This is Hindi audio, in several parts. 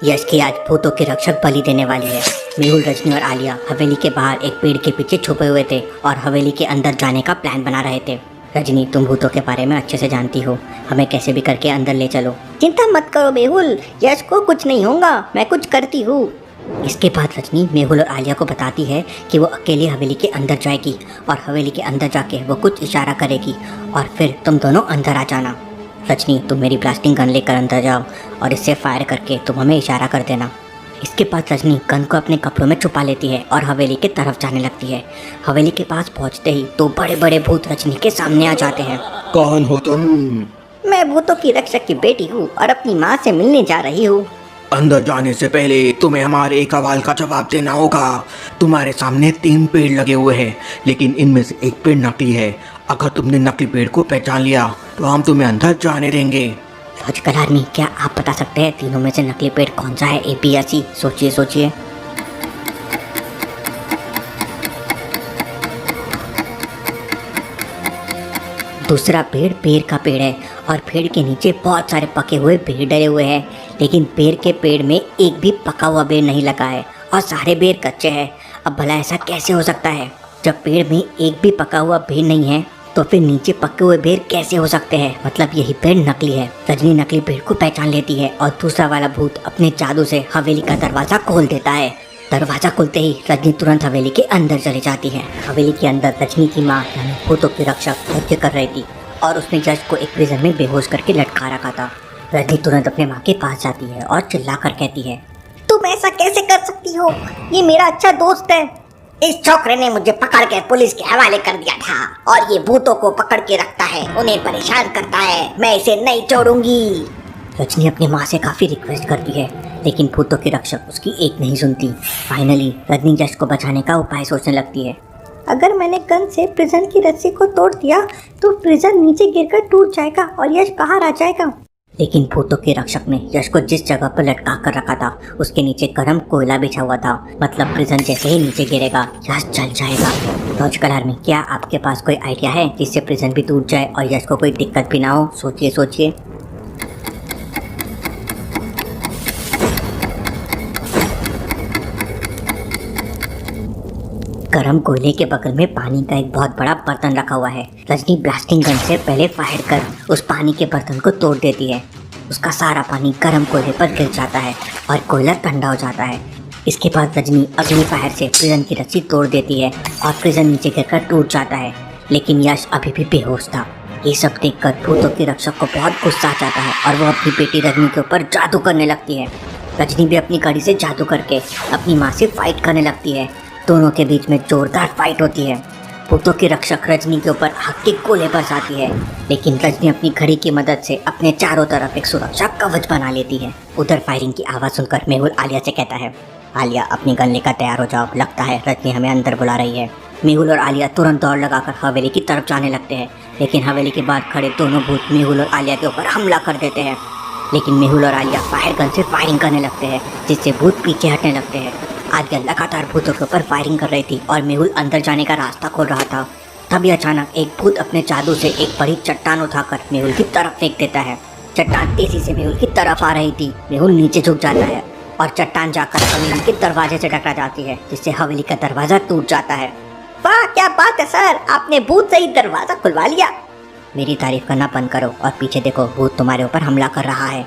यश की आज भूतों के रक्षक बलि देने वाली है। मेहुल, रजनी और आलिया हवेली के बाहर एक पेड़ के पीछे छुपे हुए थे और हवेली के अंदर जाने का प्लान बना रहे थे। रजनी, तुम भूतों के बारे में अच्छे से जानती हो, हमें कैसे भी करके अंदर ले चलो। चिंता मत करो मेहुल, यश को कुछ नहीं होगा, मैं कुछ करती हूँ। इसके बाद रजनी मेहुल और आलिया को बताती है कि वो अकेले हवेली के अंदर जाएगी और हवेली के अंदर जाके वो कुछ इशारा करेगी और फिर तुम दोनों अंदर आ जाना। रजनी, तुम मेरी ब्लास्टिंग गन लेकर अंदर जाओ और इससे फायर करके तुम हमें इशारा कर देना। इसके बाद रजनी गन को अपने कपड़ों में छुपा लेती है और हवेली की तरफ जाने लगती है। हवेली के पास पहुंचते ही दो बड़े बड़े भूत रजनी के सामने आ जाते हैं। कौन हो तुम? मैं भूतों की रक्षक की बेटी हूँ और अपनी माँ से मिलने जा रही हूँ। अंदर जाने से पहले तुम्हें हमारे एक सवाल का जवाब देना होगा। तुम्हारे सामने 3 पेड़ लगे हुए हैं, लेकिन इनमें से एक पेड़ नकली है। अगर तुमने नकली पेड़ को पहचान लिया तो हम तुम्हें अंदर जाने देंगे। लॉजिकल आर्मी, क्या आप बता सकते हैं तीनों में से नकली पेड़ कौन सा है? ए, बी या सी? सोचिए सोचिए। दूसरा पेड़ पेड़ का पेड़ है और पेड़ के नीचे बहुत सारे पके हुए पेड़ डले हुए हैं, लेकिन पेड़ में एक भी पका हुआ पेड़ नहीं लगा है और सारे पेड़ कच्चे हैं। अब भला ऐसा कैसे हो सकता है? जब पेड़ में एक भी पका हुआ पेड़ नहीं है तो फिर नीचे पके हुए पेड़ कैसे हो सकते हैं? मतलब यही पेड़ नकली है। रजनी नकली पेड़ को पहचान लेती है और दूसरा वाला भूत अपने जादू से हवेली का दरवाजा खोल देता है। दरवाजा खुलते ही रजनी तुरंत हवेली के अंदर चली जाती है। हवेली के अंदर रजनी की माँ यानी भूतों की रक्षक नृत्य कर रही थी और उसने जज को एक प्रिजन में बेहोश करके लटका रखा था। रजनी तुरंत अपने माँ के पास जाती है और चिल्ला कर कहती है, तुम ऐसा कैसे कर सकती हो? ये मेरा अच्छा दोस्त है। इस छोकरे ने मुझे पकड़ के पुलिस के हवाले कर दिया था और ये भूतों को पकड़ के रखता है, उन्हें परेशान करता है। मैं इसे नहीं छोड़ूंगी। रजनी अपनी माँ से काफी रिक्वेस्ट करती है, लेकिन भूतों की रक्षक उसकी एक नहीं सुनती। फाइनली रजनी यश को बचाने का उपाय सोचने लगती है। अगर मैंने गन से प्रिजन की रस्सी को तोड़ दिया तो प्रिजन नीचे गिरकर टूट जाएगा और यश बाहर आ जाएगा। लेकिन भूतों के रक्षक ने यश को जिस जगह पर लटका कर रखा था उसके नीचे गर्म कोयला बिछा हुआ था, मतलब प्रिजन जैसे ही नीचे गिरेगा यश जल जाएगा। लॉजिकल आर्मी, क्या आपके पास कोई आइडिया है जिससे प्रिजन भी टूट जाए और यश को कोई दिक्कत भी ना हो? सोचिए सोचिए। गरम कोयले के बगल में पानी का एक बहुत बड़ा बर्तन रखा हुआ है। रजनी ब्लास्टिंग गन से पहले फायर कर उस पानी के बर्तन को तोड़ देती है। उसका सारा पानी गरम कोयले पर गिर जाता है और कोयला ठंडा हो जाता है। इसके बाद रजनी अगली फायर से प्रिजन की रस्सी तोड़ देती है और प्रिजन नीचे गिरकर टूट जाता है, लेकिन यश अभी भी बेहोश था। ये सब देखकर भूतों के रक्षक को बहुत गुस्सा आ जाता है और वो अपनी बेटी रजनी के ऊपर जादू करने लगती है। रजनी भी अपनी कड़ी से जादू करके अपनी माँ से फाइट करने लगती है। दोनों के बीच में जोरदार फाइट होती है। भूतों की रक्षक रजनी के ऊपर आग के गोले बरसाती है, लेकिन रजनी अपनी घड़ी की मदद से अपने चारों तरफ एक सुरक्षा कवच बना लेती है। उधर फायरिंग की आवाज़ सुनकर मेहुल आलिया से कहता है, आलिया अपनी गन लेकर तैयार हो जाओ, लगता है रजनी हमें अंदर बुला रही है। मेहुल और आलिया तुरंत दौड़ लगाकर हवेली की तरफ जाने लगते हैं, लेकिन हवेली के बाहर खड़े दोनों भूत मेहुल और आलिया के ऊपर हमला कर देते हैं। लेकिन मेहुल और आलिया फायर गन से फायरिंग करने लगते हैं, जिससे भूत पीछे हटने लगते हैं। आलिया लगातार भूतों के ऊपर फायरिंग कर रही थी और मेहुल अंदर जाने का रास्ता खोल रहा था। तभी अचानक एक भूत अपने जादू से एक बड़ी चट्टान उठाकर मेहुल की तरफ फेंक देता है। चट्टान तेजी से मेहुल की तरफ आ रही थी। मेहुल नीचे झुक जाता है और चट्टान जाकर हवेली के दरवाजे से टकरा जाती है, जिससे हवेली का दरवाजा टूट जाता है। वाह, क्या बात है सर, आपने भूत से ही दरवाजा खुलवा लिया। मेरी तारीफ करना बंद करो और पीछे देखो, भूत तुम्हारे ऊपर हमला कर रहा है।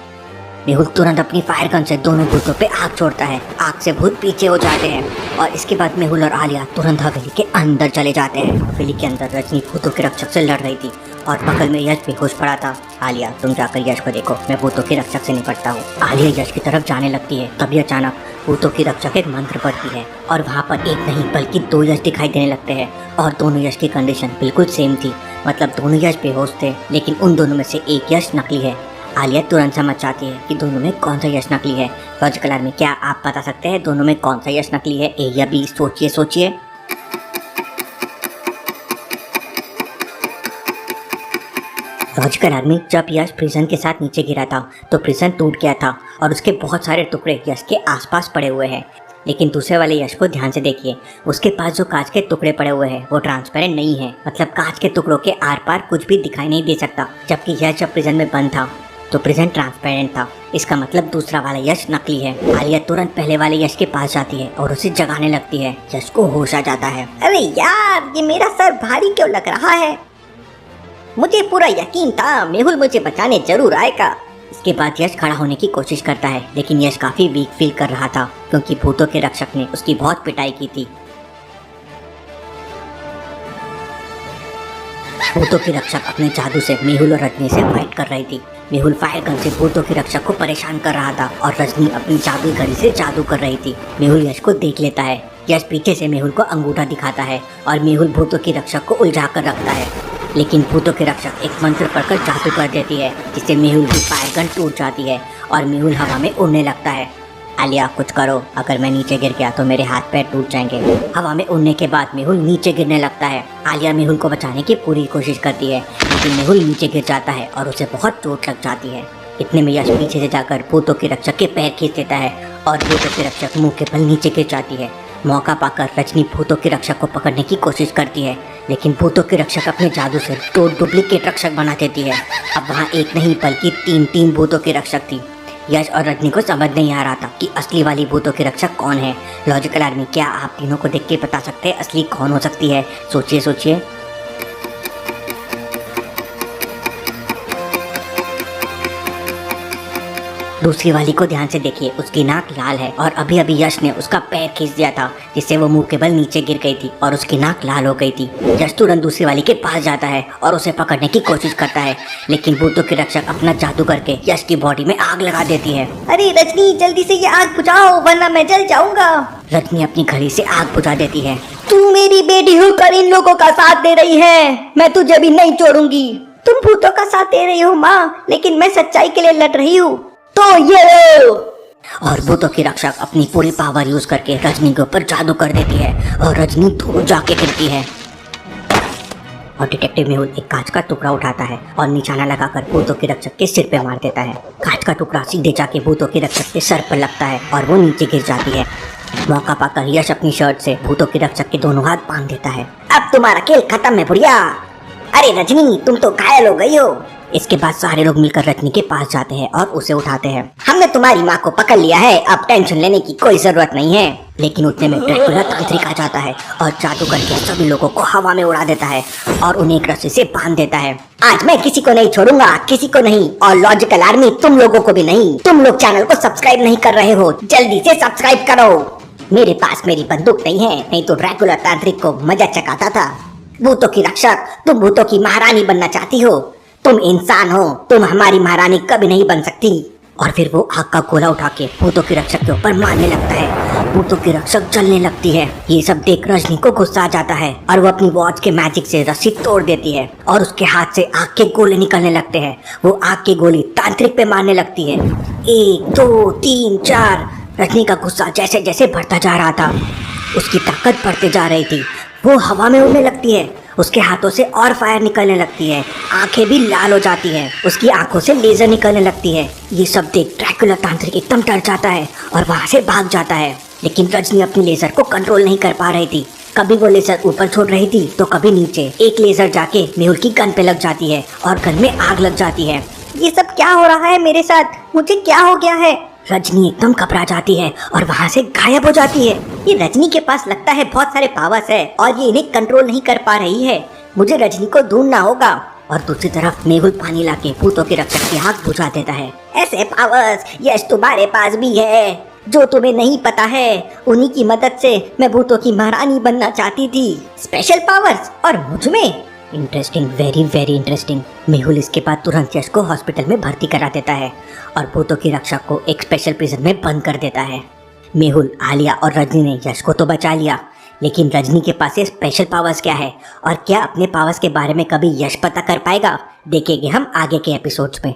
मेहुल तुरंत अपनी फायर गन से दोनों भूतों पे आग छोड़ता है। आग से भूत पीछे हो जाते हैं और इसके बाद मेहुल और आलिया तुरंत हवेली के अंदर चले जाते हैं। हवेली के अंदर रजनी भूतों के रक्षक से लड़ रही थी और बगल में यश बेहोश पड़ा था। आलिया, तुम जाकर यश को देखो, मैं भूतों के रक्षक से निपटता हूँ। आलिया यश की तरफ जाने लगती है। तभी अचानक भूतों की रक्षक एक मंत्र पढ़ती है और वहाँ पर एक नहीं बल्कि 2 यश दिखाई देने लगते हैं और दोनों यश की कंडीशन बिल्कुल सेम थी, मतलब दोनों यश बेहोश थे, लेकिन उन दोनों में से एक यश नकली है। आलिया तुरंत समझ जाती है कि दोनों में कौन सा यश नकली है। लॉजिकल आर्मी, क्या आप बता सकते हैं दोनों में कौन सा यश नकली है? ए या बी? सोचिए सोचिए। लॉजिकल आर्मी, जब यश प्रिजन के साथ नीचे गिरा था तो प्रिजन टूट गया था और उसके बहुत सारे टुकड़े यश के आसपास पड़े हुए हैं। लेकिन दूसरे वाले यश को ध्यान से देखिए, उसके पास जो कांच के टुकड़े पड़े हुए हैं वो ट्रांसपेरेंट नहीं है, मतलब कांच के टुकड़ों के आर पार कुछ भी दिखाई नहीं दे सकता। जबकि यश जब प्रिजन में बंद था तो प्रिजन ट्रांसपेरेंट था, इसका मतलब दूसरा वाला यश नकली है। आलिया तुरंत पहले वाले यश के पास जाती है और उसे जगाने लगती है। यश को होश आ जाता है। अरे यार, ये मेरा सर भारी क्यों लग रहा है? मुझे पूरा यकीन था मेहुल मुझे बचाने जरूर आएगा। इसके बाद यश खड़ा होने की कोशिश करता है, लेकिन यश काफी वीक फील कर रहा था क्योंकि भूतों के रक्षक ने उसकी बहुत पिटाई की थी। भूतों की रक्षक अपने जादू से मेहुल और रजनी से फाइट कर रही थी। मेहुल फायर गन से भूतों की रक्षक को परेशान कर रहा था और रजनी अपनी जादू घड़ी से जादू कर रही थी। मेहुल यश को देख लेता है। यश पीछे से मेहुल को अंगूठा दिखाता है और मेहुल भूतों की रक्षक को उलझा कर रखता है, लेकिन भूतों के रक्षक एक मंत्र पढ़कर जादू कर देती है, जिससे मेहुल की फायर गन टूट जाती है और मेहुल हवा में उड़ने लगता है। आलिया कुछ करो, अगर मैं नीचे गिर गया तो मेरे हाथ पैर टूट जाएंगे। हवा में उड़ने के बाद मेहुल नीचे गिरने लगता है। आलिया मेहुल को बचाने की पूरी कोशिश करती है, लेकिन मेहुल नीचे गिर जाता है और उसे बहुत चोट लग जाती है। इतने में यश पीछे से जाकर भूतों के रक्षक के पैर खींच देता है और भूतों के रक्षक मुंह के बल नीचे गिर जाती है। मौका पाकर रजनी भूतों के रक्षक को पकड़ने की कोशिश करती है, लेकिन भूतों के रक्षक अपने जादू से 2 डुप्लीकेट रक्षक बना देती है। अब वहाँ एक नहीं बल्कि 3 भूतों के रक्षक थी। यश और रजनी को समझ नहीं आ रहा था कि असली वाली भूतों के रक्षक कौन है। लॉजिकल आर्मी, क्या आप तीनों को देख के बता सकते हैं असली कौन हो सकती है? सोचिए सोचिए। दूसरी वाली को ध्यान से देखिए, उसकी नाक लाल है और अभी अभी यश ने उसका पैर खींच दिया था, जिससे वो मुंह के बल नीचे गिर गई थी और उसकी नाक लाल हो गई थी। यश तुरंत दूसरी वाली के पास जाता है और उसे पकड़ने की कोशिश करता है, लेकिन भूतों के रक्षक अपना जादू करके यश की बॉडी में आग लगा देती है। अरे रजनी, जल्दी से ये आग बुझाओ वरना मैं जल जाऊंगा। रजनी अपनी घड़ी से आग बुझा देती है। तू मेरी बेटी होकर इन लोगों का साथ दे रही है, मैं तुझे भी नहीं छोड़ूंगी। तुम भूतों का साथ दे रही हो माँ, लेकिन मैं सच्चाई के लिए लड़ रही हूँ। तो ये लो। और भूतों की रक्षक अपनी पूरी पावर यूज करके रजनी के ऊपर जादू कर देती है और रजनी दूर जाके गिरती है। और डिटेक्टिव मेहुल एक कांच का टुकड़ा उठाता है और निशाना लगाकर भूतों के रक्षक के सिर पे मार देता है। कांच का टुकड़ा सीधे जाके भूतों के रक्षक के सर पर लगता है और वो नीचे गिर जाती है। मौका पाकर यश अपनी शर्ट से भूतों के रक्षक के दोनों हाथ बांध देता है। अब तुम्हारा खेल खत्म है बुढ़िया। अरे रजनी, तुम तो घायल हो गई हो। इसके बाद सारे लोग मिलकर रजनी के पास जाते हैं और उसे उठाते हैं। हमने तुम्हारी माँ को पकड़ लिया है, अब टेंशन लेने की कोई जरूरत नहीं है। लेकिन उतने में ड्रैकुला तांत्रिक आ जाता है और जादू करके सभी लोगों को हवा में उड़ा देता है और उन्हें एक रस्सी से बांध देता है। आज मैं किसी को नहीं छोड़ूंगा, किसी को नहीं, और लॉजिकल आर्मी तुम लोगों को भी नहीं। तुम लोग चैनल को सब्सक्राइब नहीं कर रहे हो, जल्दी से सब्सक्राइब करो। मेरे पास मेरी बंदूक नहीं है, नहीं तो ड्रैकुला तांत्रिक को मजा चकाता था। भूतों की रक्षक, तुम भूतों की महारानी बनना चाहती हो? तुम इंसान हो, तुम हमारी महारानी कभी नहीं बन सकती। और फिर वो आग का गोला उठा के भूतों के रक्षक के ऊपर मारने लगता है। भूतों की रक्षक जलने लगती है। ये सब देख रजनी को गुस्सा आ जाता है और वो अपनी वॉच के मैजिक से रस्सी तोड़ देती है और उसके हाथ से आग के गोले निकलने लगते हैं। वो आग की गोली तांत्रिक पे मारने लगती है। 1 2 3 4। रजनी का गुस्सा जैसे जैसे बढ़ता जा रहा था, उसकी ताकत बढ़ते जा रही थी। वो हवा में उड़ने लगती है, उसके हाथों से और फायर निकलने लगती है, आंखें भी लाल हो जाती हैं, उसकी आंखों से लेजर निकलने लगती है। ये सब देख ड्रैकुला तांत्रिक एकदम डर जाता है और वहाँ से भाग जाता है। लेकिन रजनी अपनी लेजर को कंट्रोल नहीं कर पा रही थी। कभी वो लेजर ऊपर छोड़ रही थी तो कभी नीचे। एक लेजर जाके मेहुल की गन पे लग जाती है और गन में आग लग जाती है। ये सब क्या हो रहा है मेरे साथ? मुझे क्या हो गया है? रजनी एकदम घबरा जाती है और वहाँ से गायब हो जाती है। ये रजनी के पास लगता है बहुत सारे पावर्स है और ये इन्हें कंट्रोल नहीं कर पा रही है। मुझे रजनी को ढूंढना होगा। और दूसरी तरफ मेहुल पानी लाके भूतों के रक्षक की आग बुझा देता है। ऐसे पावर्स यश तुम्हारे पास भी है जो तुम्हें नहीं पता है। उन्हीं की मदद से मैं भूतों की महारानी बनना चाहती थी। स्पेशल पावर्स और मुझ में। Interesting, very very interesting. Mehul इसके बाद तुरंत यश को हॉस्पिटल में भर्ती करा देता है और भूतों के रक्षक को एक स्पेशल प्रिजन में बंद कर देता है। मेहुल, आलिया और रजनी ने यश को तो बचा लिया, लेकिन रजनी के पास ये स्पेशल पावर्स क्या है और क्या अपने पावर्स के बारे में कभी यश पता कर पाएगा? देखेंगे हम आगे के एपिसोड्स में।